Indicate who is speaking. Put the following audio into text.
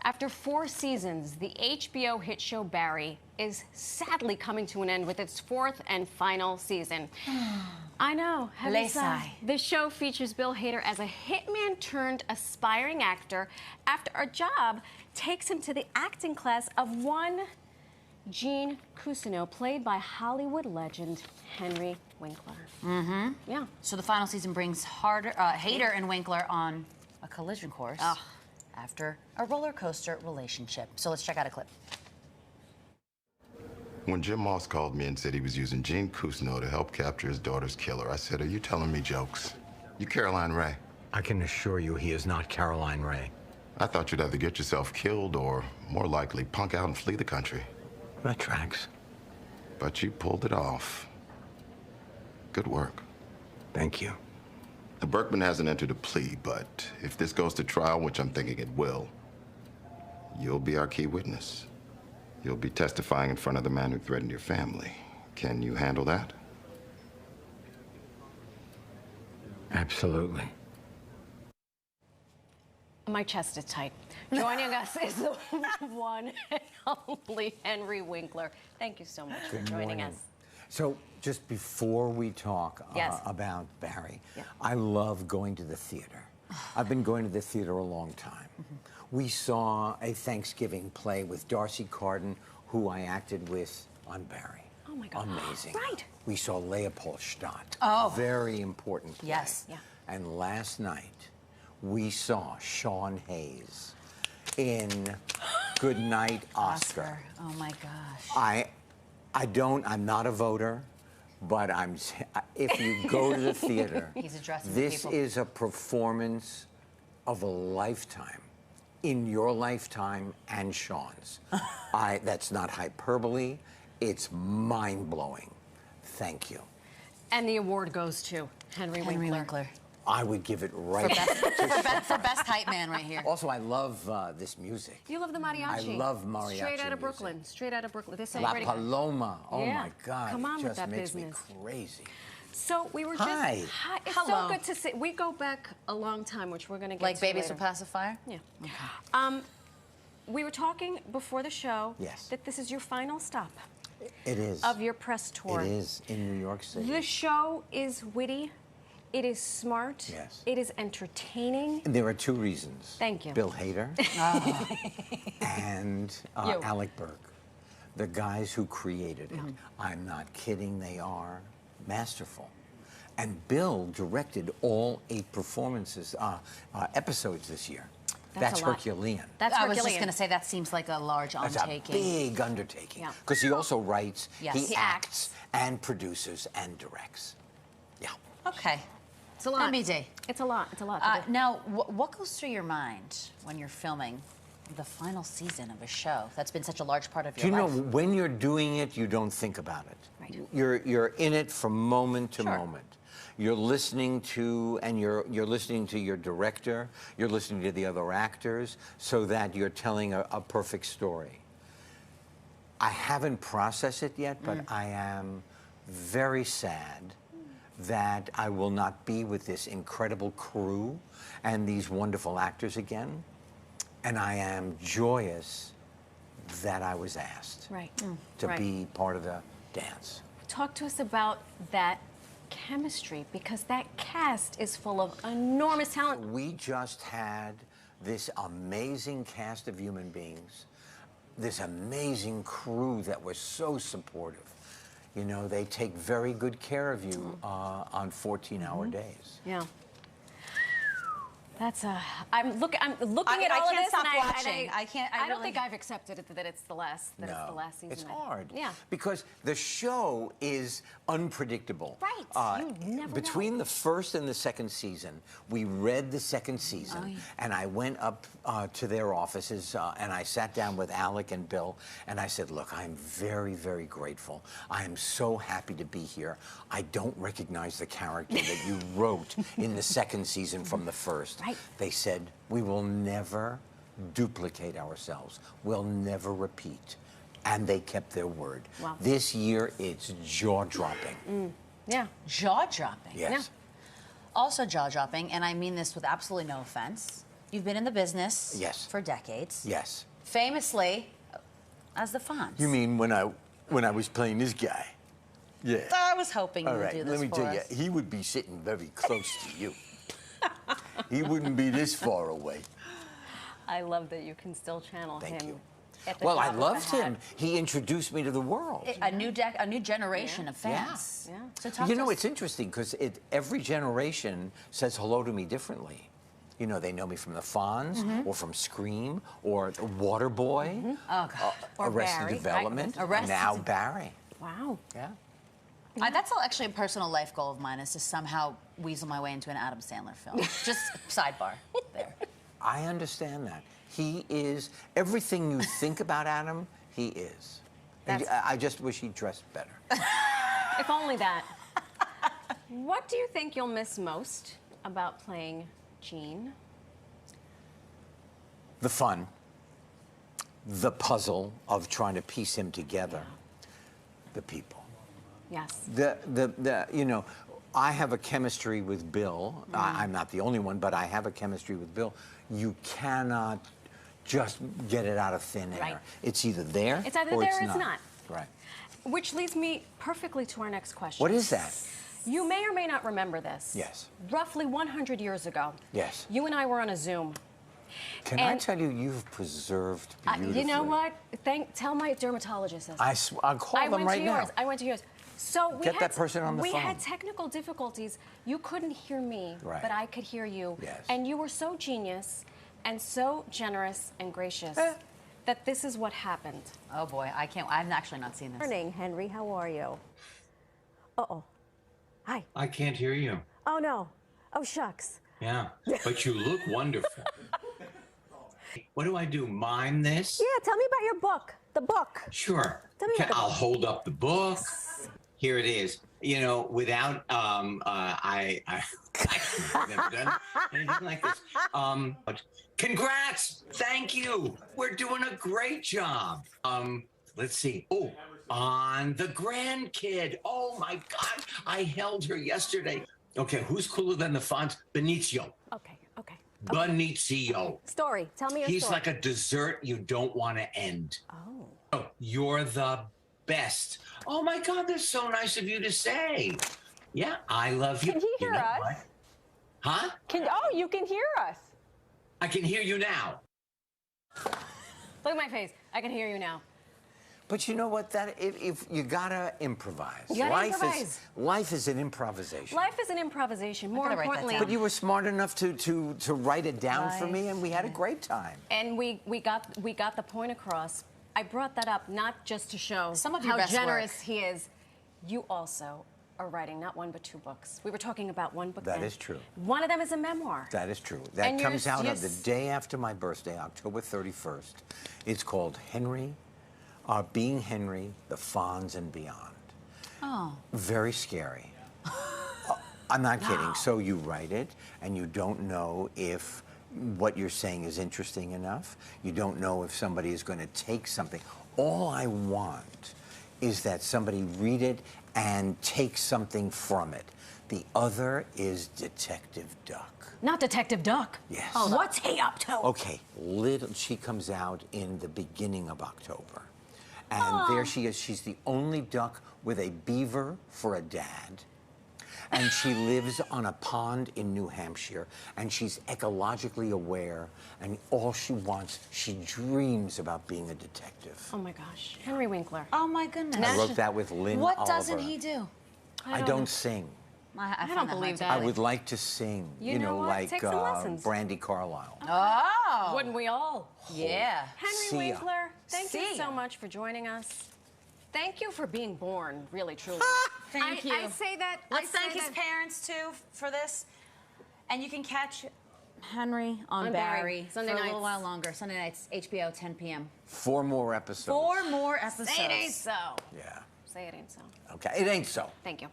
Speaker 1: After 4 seasons, the HBO hit show Barry is sadly coming to an end with its 4th and final season. I know, heavy sigh. The show features Bill Hader as a hitman turned aspiring actor after a job takes him to the acting class of one Gene Cousinau, played by Hollywood legend Henry Winkler. Yeah.
Speaker 2: So the final season brings Hader and Winkler on a collision course after a roller coaster relationship. So let's check out a clip.
Speaker 3: When Jim Moss called me and said he was using Gene Cousinau to help capture his daughter's killer, I said, "Are you telling me jokes? You Caroline Ray?"
Speaker 4: I can assure you he is not Caroline Ray.
Speaker 3: I thought you'd either get yourself killed or, more likely, punk out and flee the country.
Speaker 4: That tracks.
Speaker 3: But you pulled it off. Good work.
Speaker 4: Thank you.
Speaker 3: The Berkman hasn't entered a plea, but if this goes to trial, which I'm thinking it will, you'll be our key witness. You'll be testifying in front of the man who threatened your family. Can you handle that?
Speaker 4: Absolutely.
Speaker 1: My chest is tight. Joining us is the one and only Henry Winkler. Thank you so much for joining us.
Speaker 4: So, just before we talk about Barry, I love going to the theater. I've been going to the theater a long time. We saw a Thanksgiving play with Darcy Carden, who I acted with on Barry.
Speaker 1: Oh my God.
Speaker 4: Amazing.
Speaker 1: Right.
Speaker 4: We saw Leopoldstadt.
Speaker 2: Oh.
Speaker 4: Very important play.
Speaker 2: Yes.
Speaker 1: Yeah.
Speaker 4: And last night, we saw Sean Hayes in Good Night, Oscar.
Speaker 2: Oh my gosh.
Speaker 4: I'm not a voter, but if you go to the theater,
Speaker 2: He's addressing
Speaker 4: this
Speaker 2: people.
Speaker 4: is a performance of a lifetime, in your lifetime and Sean's. That's not hyperbole, it's mind-blowing. Thank you.
Speaker 1: And the award goes to Henry Winkler.
Speaker 4: I would give it right
Speaker 2: For best hype man right here.
Speaker 4: Also, I love this music.
Speaker 1: You love the mariachi.
Speaker 4: I love mariachi
Speaker 1: Straight out of
Speaker 4: music.
Speaker 1: Brooklyn. Straight out of Brooklyn. They're
Speaker 4: La
Speaker 1: celebrating.
Speaker 4: Paloma. Oh
Speaker 1: Yeah.
Speaker 4: my God.
Speaker 1: Come on
Speaker 4: it
Speaker 1: with
Speaker 4: just
Speaker 1: that
Speaker 4: makes
Speaker 1: business.
Speaker 4: me crazy.
Speaker 1: So we were just.
Speaker 4: Hi.
Speaker 1: It's
Speaker 2: Hello.
Speaker 1: so good to see. We go back a long time, which we're going to get
Speaker 2: Like
Speaker 1: to
Speaker 2: Babies
Speaker 1: later.
Speaker 2: Will Pacifier?
Speaker 1: Yeah. We were talking before the show that this is your final stop
Speaker 4: It is.
Speaker 1: of your press tour.
Speaker 4: It is in New York City.
Speaker 1: The show is witty. It is smart.
Speaker 4: Yes.
Speaker 1: It is entertaining.
Speaker 4: And there are 2 reasons.
Speaker 1: Thank you.
Speaker 4: Bill Hader and Alec Burke, the guys who created it. I'm not kidding, they are masterful. And Bill directed all 8 performances, episodes this year. That's
Speaker 1: a lot.
Speaker 4: Herculean.
Speaker 1: That's
Speaker 2: I
Speaker 1: Herculean.
Speaker 2: was just going to say that seems like a large
Speaker 4: That's
Speaker 2: undertaking.
Speaker 4: a big undertaking.
Speaker 1: Yeah.
Speaker 4: Because he also writes,
Speaker 2: Yes.
Speaker 4: he
Speaker 2: He
Speaker 4: acts and produces and directs. Yeah.
Speaker 2: Okay.
Speaker 1: It's a lot.
Speaker 2: MBD.
Speaker 1: It's a lot. It's a lot. To do.
Speaker 2: Now, what goes through your mind when you're filming the final season of a show that's been such a large part of
Speaker 4: Do
Speaker 2: your
Speaker 4: you
Speaker 2: life?
Speaker 4: know, when you're doing it, you don't think about it.
Speaker 1: Right.
Speaker 4: You're in it from moment to
Speaker 2: Sure.
Speaker 4: moment. You're listening to, and you're listening to your director, you're listening to the other actors, so that you're telling a perfect story. I haven't processed it yet, but I am very sad that I will not be with this incredible crew and these wonderful actors again. And I am joyous that I was asked to be part of the dance.
Speaker 1: Talk to us about that chemistry, because that cast is full of enormous talent.
Speaker 4: We just had this amazing cast of human beings, this amazing crew that was so supportive. You know, they take very good care of you on 14-hour days.
Speaker 1: Yeah. That's I'm looking at all of
Speaker 2: can't
Speaker 1: this,
Speaker 2: stop
Speaker 1: and
Speaker 2: watching.
Speaker 1: I don't
Speaker 2: really-
Speaker 1: think I've accepted it that it's the last. That it's the last season.
Speaker 4: It's hard.
Speaker 1: Yeah.
Speaker 4: Because the show is unpredictable.
Speaker 1: Right. You never
Speaker 4: Between
Speaker 1: know.
Speaker 4: the first and the second season, we read the second season, and I went up to their offices, and I sat down with Alec and Bill, and I said, look, I'm very, very grateful. I am so happy to be here. I don't recognize the character that you wrote in the second season from the first.
Speaker 1: Right.
Speaker 4: They said, we will never duplicate ourselves. We'll never repeat. And they kept their word.
Speaker 1: Wow.
Speaker 4: This year, it's jaw-dropping.
Speaker 1: Yeah.
Speaker 2: Jaw-dropping.
Speaker 4: Yes.
Speaker 2: Also jaw-dropping, and I mean this with absolutely no offense. You've been in the business
Speaker 4: Yes.
Speaker 2: for decades.
Speaker 4: Yes.
Speaker 2: Famously as the Fonz.
Speaker 4: You mean when I was playing this guy? Yeah.
Speaker 2: I was hoping you
Speaker 4: All
Speaker 2: would
Speaker 4: right,
Speaker 2: do this
Speaker 4: let me
Speaker 2: for
Speaker 4: tell you,
Speaker 2: us.
Speaker 4: he would be sitting very close to you. He wouldn't be this far away.
Speaker 1: I love that you can still channel
Speaker 4: Thank
Speaker 1: him.
Speaker 4: you.
Speaker 1: At the
Speaker 4: Well, I
Speaker 1: drop of a
Speaker 4: loved
Speaker 1: hat.
Speaker 4: him. He introduced me to the world.
Speaker 2: A new generation of fans.
Speaker 1: Yeah.
Speaker 2: So talk
Speaker 4: You
Speaker 2: to
Speaker 4: know,
Speaker 2: us.
Speaker 4: it's interesting because every generation says hello to me differently. You know, they know me from the Fonz,
Speaker 2: Mm-hmm.
Speaker 4: or from Scream, or the Waterboy,
Speaker 2: Oh, God.
Speaker 1: Or
Speaker 4: Arrested
Speaker 1: Barry.
Speaker 4: Development,
Speaker 2: Arrested
Speaker 4: and now
Speaker 2: Development.
Speaker 4: Barry.
Speaker 1: Wow.
Speaker 4: Yeah.
Speaker 2: That's actually a personal life goal of mine, is to somehow weasel my way into an Adam Sandler film. Just sidebar there.
Speaker 4: I understand that. He is everything you think about Adam, he is. And
Speaker 1: That's-
Speaker 4: I just wish he dressed better.
Speaker 1: If only that. What do you think you'll miss most about playing Gene?
Speaker 4: The fun, the puzzle of trying to piece him together, the people.
Speaker 1: Yes.
Speaker 4: You know, I have a chemistry with Bill. I'm not the only one, but I have a chemistry with Bill. You cannot just get it out of thin air.
Speaker 1: Right.
Speaker 4: It's either there
Speaker 1: It's either
Speaker 4: or
Speaker 1: there
Speaker 4: it's
Speaker 1: or it's not.
Speaker 4: Right.
Speaker 1: Which leads me perfectly to our next question.
Speaker 4: What is that?
Speaker 1: You may or may not remember this.
Speaker 4: Yes.
Speaker 1: Roughly 100 years ago.
Speaker 4: Yes.
Speaker 1: You and I were on a Zoom.
Speaker 4: Can I
Speaker 1: And-
Speaker 4: tell you, you've preserved beautifully.
Speaker 1: You know what? Tell my dermatologist this.
Speaker 4: I'll call
Speaker 1: I
Speaker 4: them
Speaker 1: went
Speaker 4: right
Speaker 1: to
Speaker 4: now.
Speaker 1: yours. I went to yours. So we
Speaker 4: Get
Speaker 1: had
Speaker 4: that person on the
Speaker 1: we
Speaker 4: phone.
Speaker 1: had technical difficulties. You couldn't hear me,
Speaker 4: Right.
Speaker 1: but I could hear you.
Speaker 4: Yes.
Speaker 1: And you were so genius and so generous and gracious that this is what happened.
Speaker 2: Oh boy, I'm actually not seen this.
Speaker 1: Morning, Henry. How are you? Uh-oh. Hi.
Speaker 5: I can't hear you.
Speaker 1: Oh, no. Oh, shucks.
Speaker 5: Yeah, but you look wonderful. What do I do? Mime this?
Speaker 1: Yeah, tell me about your book. The book.
Speaker 5: Sure.
Speaker 1: Tell me about the
Speaker 5: I'll
Speaker 1: book.
Speaker 5: hold up the book. Here it is. You know, without I've never done anything like this. But congrats! Thank you. We're doing a great job. Let's see. Oh, on the grandkid. Oh my God! I held her yesterday. Okay, who's cooler than the Fonz? Benicio.
Speaker 1: Okay.
Speaker 5: Benicio.
Speaker 1: Story. Tell me your
Speaker 5: He's
Speaker 1: story.
Speaker 5: like a dessert you don't want to end.
Speaker 1: Oh.
Speaker 5: Oh, you're the best. Oh my God, that's so nice of you to say. Yeah, I love you.
Speaker 6: Can he hear
Speaker 5: know
Speaker 6: us?
Speaker 5: what? Huh?
Speaker 6: You can hear us.
Speaker 5: I can hear you now.
Speaker 1: Look at my face. I can hear you now.
Speaker 4: But you know what? If you gotta improvise.
Speaker 1: You gotta improvise.
Speaker 4: Life is an improvisation.
Speaker 1: Life is an improvisation. More
Speaker 2: gotta write that
Speaker 1: importantly,
Speaker 2: down.
Speaker 4: But you were smart enough to write it down for me,
Speaker 2: Life,
Speaker 4: and we had a great time.
Speaker 1: and we got the point across. I brought that up not just to show
Speaker 2: Some of your
Speaker 1: how
Speaker 2: best
Speaker 1: generous
Speaker 2: work.
Speaker 1: he is. You also are writing not one but two books. We were talking about one book.
Speaker 4: That
Speaker 1: then.
Speaker 4: is true.
Speaker 1: One of them is a memoir.
Speaker 4: That is true. That
Speaker 1: And
Speaker 4: comes out on the
Speaker 1: yours-
Speaker 4: day after my birthday, October 31st. It's called Being Henry, the Fonz and Beyond.
Speaker 2: Oh.
Speaker 4: Very scary. I'm not kidding. So you write it, and you don't know if what you're saying is interesting enough. You don't know if somebody is going to take something. All I want is that somebody read it and take something from it. The other is Detective Duck.
Speaker 1: Not Detective Duck.
Speaker 4: Yes.
Speaker 1: What's he up to?
Speaker 4: Okay, she comes out in the beginning of October. And there she is. She's the only duck with a beaver for a dad. And she lives on a pond in New Hampshire. And she's ecologically aware. And all she dreams about being a detective.
Speaker 1: Oh my gosh, Henry Winkler.
Speaker 2: Oh my goodness.
Speaker 4: I wrote that with Lynn
Speaker 2: What
Speaker 4: Oliver.
Speaker 2: doesn't he do?
Speaker 4: I don't sing.
Speaker 2: I
Speaker 1: don't
Speaker 2: found that
Speaker 1: believe
Speaker 2: hard to
Speaker 1: that.
Speaker 4: I
Speaker 2: believe.
Speaker 4: would like to sing.
Speaker 1: You know what?
Speaker 4: like
Speaker 1: Take some lessons.
Speaker 4: Brandy Carlisle.
Speaker 2: Oh.
Speaker 1: Wouldn't we all?
Speaker 2: Yeah.
Speaker 1: Henry
Speaker 4: See ya.
Speaker 1: Winkler, thank you
Speaker 2: See
Speaker 1: so
Speaker 2: ya.
Speaker 1: much for joining us. Thank you for being born, really, truly.
Speaker 2: Thank you.
Speaker 1: I say that.
Speaker 2: Let's
Speaker 1: I say
Speaker 2: thank his
Speaker 1: that-
Speaker 2: parents too for this. And you can catch Henry
Speaker 1: On
Speaker 2: on
Speaker 1: Barry,
Speaker 2: Barry
Speaker 1: Sunday
Speaker 2: for a
Speaker 1: nights.
Speaker 2: little while longer. Sunday nights, HBO, 10 p.m.
Speaker 4: 4 more episodes.
Speaker 2: 4 more episodes.
Speaker 1: Say it ain't so.
Speaker 4: Yeah.
Speaker 1: Say it ain't so.
Speaker 4: Okay, it ain't so.
Speaker 1: Thank you.